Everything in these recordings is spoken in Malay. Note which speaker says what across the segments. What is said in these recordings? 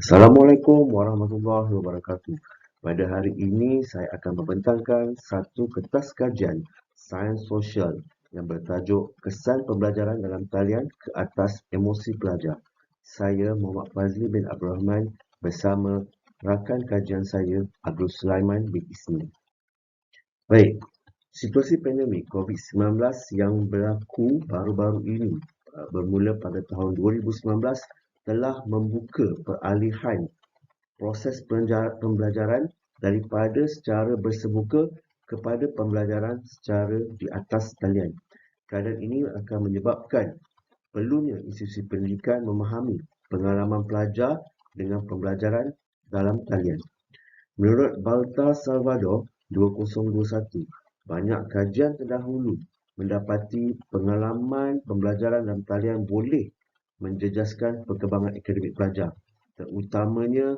Speaker 1: Assalamualaikum warahmatullahi wabarakatuh. Pada hari ini saya akan membentangkan satu kertas kajian sains sosial yang bertajuk Kesan Pembelajaran dalam Talian ke atas Emosi Pelajar. Saya Muhammad Fazli bin Abdul Rahman bersama rakan kajian saya Abdul Sulaiman bin Isni. Baik, situasi pandemik COVID-19 yang berlaku baru-baru ini bermula pada tahun 2019 telah membuka peralihan proses pembelajaran daripada secara bersemuka kepada pembelajaran secara di atas talian. Keadaan ini akan menyebabkan perlunya institusi pendidikan memahami pengalaman pelajar dengan pembelajaran dalam talian. Menurut Balta Salvador 2021, banyak kajian terdahulu mendapati pengalaman pembelajaran dalam talian boleh menjejaskan perkembangan akademik pelajar, terutamanya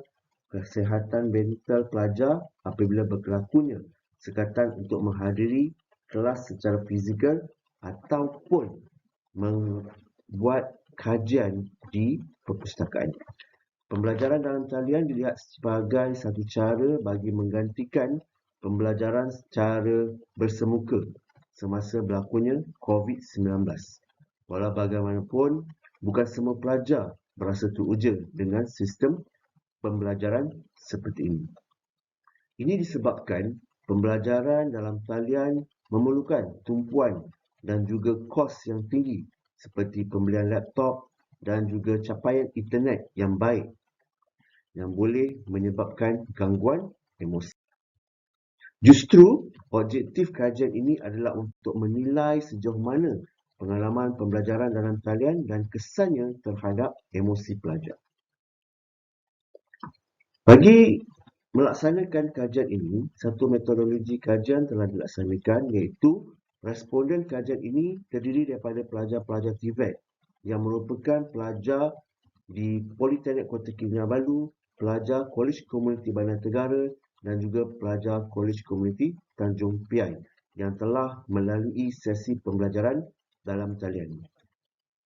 Speaker 1: kesihatan mental pelajar apabila berlakunya sekatan untuk menghadiri kelas secara fizikal ataupun membuat kajian di perpustakaan. Pembelajaran dalam talian dilihat sebagai satu cara bagi menggantikan pembelajaran secara bersemuka semasa berlakunya COVID-19. Walau bagaimanapun, bukan semua pelajar berasa teruja dengan sistem pembelajaran seperti ini. Ini disebabkan pembelajaran dalam talian memerlukan tumpuan dan juga kos yang tinggi seperti pembelian laptop dan juga capaian internet yang baik yang boleh menyebabkan gangguan emosi. Justru, objektif kajian ini adalah untuk menilai sejauh mana pengalaman pembelajaran dalam talian dan kesannya terhadap emosi pelajar. Bagi melaksanakan kajian ini, satu metodologi kajian telah dilaksanakan iaitu responden kajian ini terdiri daripada pelajar-pelajar TVET yang merupakan pelajar di Politeknik Kota Kinabalu, pelajar Kolej Komuniti Bandar Negara dan juga pelajar Kolej Komuniti Tanjung Piai yang telah melalui sesi pembelajaran dalam talian.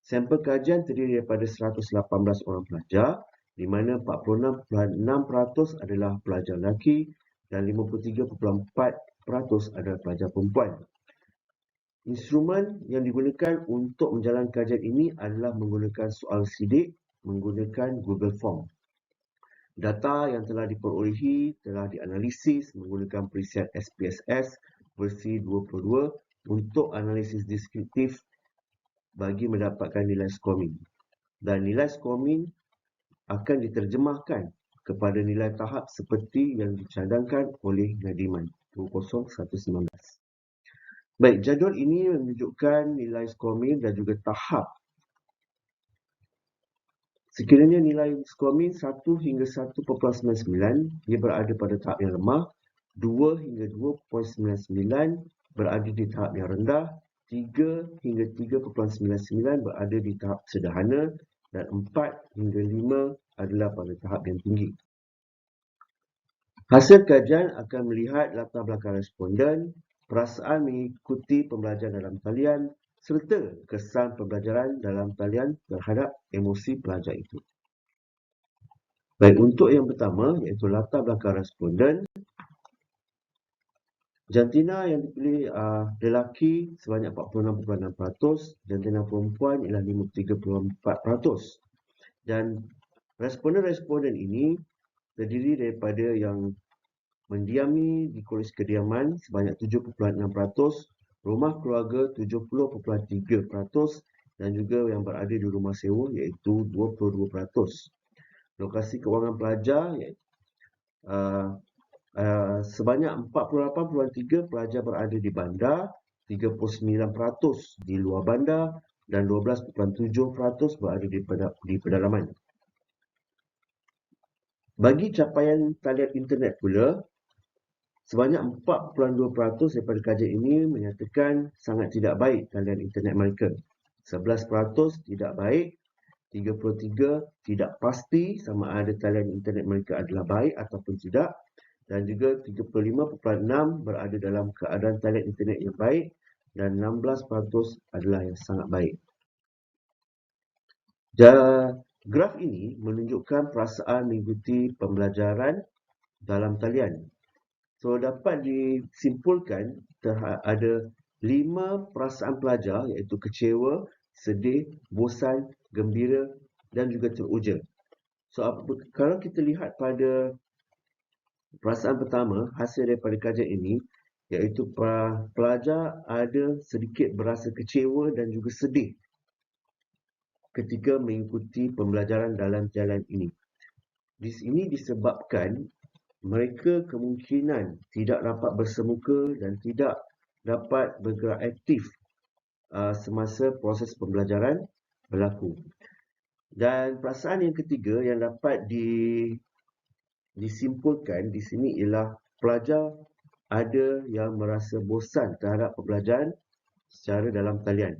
Speaker 1: Sampel kajian terdiri daripada 118 orang pelajar, di mana 46.6% adalah pelajar lelaki dan 53.4% adalah pelajar perempuan. Instrumen yang digunakan untuk menjalankan kajian ini adalah menggunakan soal sidik, menggunakan Google Form. Data yang telah diperolehi telah dianalisis menggunakan preset SPSS versi 22 untuk analisis deskriptif bagi mendapatkan nilai scoring. Dan nilai scoring akan diterjemahkan kepada nilai tahap seperti yang dicadangkan oleh Nadiman 2019. Baik, jadual ini menunjukkan nilai scoring dan juga tahap. Sekiranya nilai scoring 1 hingga 1.99, ia berada pada tahap yang lemah, 2 hingga 2.99 berada di tahap yang rendah, 3 hingga 3.99 berada di tahap sederhana dan 4 hingga 5 adalah pada tahap yang tinggi. Hasil kajian akan melihat latar belakang responden, perasaan mengikuti pembelajaran dalam talian serta kesan pembelajaran dalam talian terhadap emosi pelajar itu. Baik, untuk yang pertama iaitu latar belakang responden. Jantina yang dipilih lelaki sebanyak 46.6%, jantina perempuan ialah 33.4%. Dan responden-responden ini terdiri daripada yang mendiami di kolej kediaman sebanyak 7.6%, rumah keluarga 70.3% dan juga yang berada di rumah sewa iaitu 22%. Lokasi kewangan pelajar sebanyak 48.3 pelajar berada di bandar, 39% di luar bandar dan 12.7% berada di pedalaman. Bagi capaian talian internet pula, sebanyak 4.2% daripada kajian ini menyatakan sangat tidak baik talian internet mereka. 11% tidak baik, 33% tidak pasti sama ada talian internet mereka adalah baik ataupun tidak, dan juga 35.6% berada dalam keadaan talian internet yang baik dan 16% adalah yang sangat baik. Graf ini menunjukkan perasaan mengikuti pembelajaran dalam talian. So, dapat disimpulkan ada 5 perasaan pelajar iaitu kecewa, sedih, bosan, gembira dan juga teruja. So, kalau kita lihat pada perasaan pertama, hasil daripada kajian ini, iaitu pelajar ada sedikit berasa kecewa dan juga sedih ketika mengikuti pembelajaran dalam talian ini. Di sini disebabkan mereka kemungkinan tidak dapat bersemuka dan tidak dapat bergerak aktif semasa proses pembelajaran berlaku. Dan perasaan yang ketiga yang dapat disimpulkan di sini ialah pelajar ada yang merasa bosan terhadap pembelajaran secara dalam talian.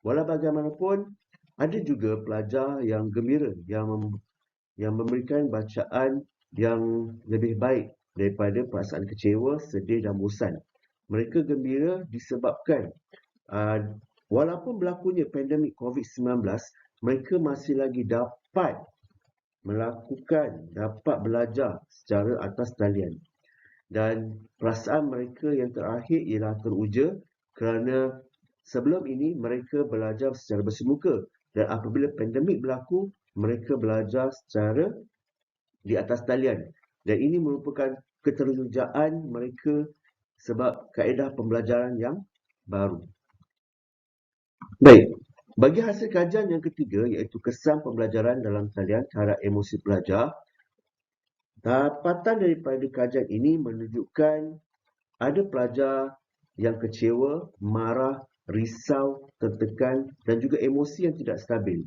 Speaker 1: Walau bagaimanapun, ada juga pelajar yang gembira, yang memberikan bacaan yang lebih baik daripada perasaan kecewa, sedih dan bosan. Mereka gembira disebabkan walaupun berlakunya pandemik COVID-19, mereka masih lagi dapat dapat belajar secara atas talian. Dan perasaan mereka yang terakhir ialah teruja kerana sebelum ini mereka belajar secara bersemuka dan apabila pandemik berlaku, mereka belajar secara di atas talian. Dan ini merupakan keterujaan mereka sebab kaedah pembelajaran yang baru. Baik, bagi hasil kajian yang ketiga iaitu kesan pembelajaran dalam talian terhadap emosi pelajar, dapatan daripada kajian ini menunjukkan ada pelajar yang kecewa, marah, risau, tertekan dan juga emosi yang tidak stabil.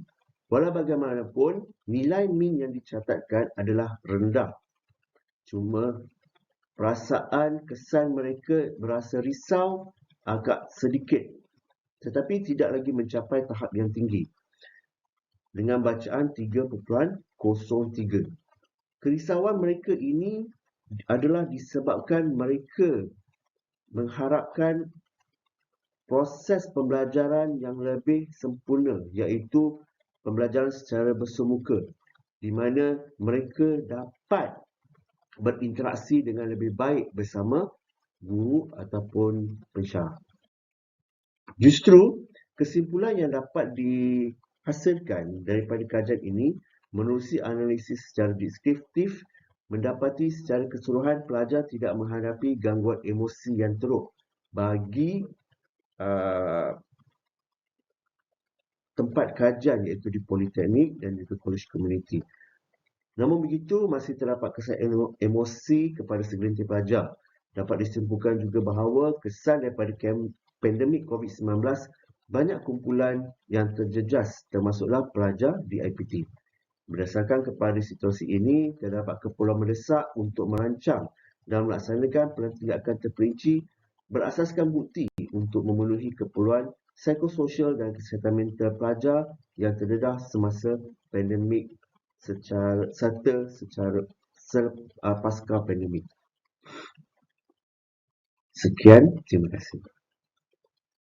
Speaker 1: Walau bagaimanapun, nilai min yang dicatatkan adalah rendah. Cuma perasaan kesan mereka berasa risau agak sedikit tetapi tidak lagi mencapai tahap yang tinggi dengan bacaan 3.03. Kerisauan mereka ini adalah disebabkan mereka mengharapkan proses pembelajaran yang lebih sempurna iaitu pembelajaran secara bersemuka di mana mereka dapat berinteraksi dengan lebih baik bersama guru ataupun pensyarah. Justru kesimpulan yang dapat dihasilkan daripada kajian ini menerusi analisis secara deskriptif mendapati secara keseluruhan pelajar tidak menghadapi gangguan emosi yang teruk bagi tempat kajian iaitu di Politeknik dan juga Kolej Komuniti. Namun begitu, masih terdapat kesan emosi kepada segelintir pelajar. Dapat disimpulkan juga bahawa kesan daripada pandemik COVID-19 banyak kumpulan yang terjejas termasuklah pelajar di IPT. Berdasarkan kepada situasi ini, terdapat keperluan mendesak untuk merancang dan melaksanakan tindakan terperinci berasaskan bukti untuk memenuhi keperluan psikososial dan kesihatan mental pelajar yang terdedah semasa pandemik serta pasca pandemik. Sekian, terima kasih.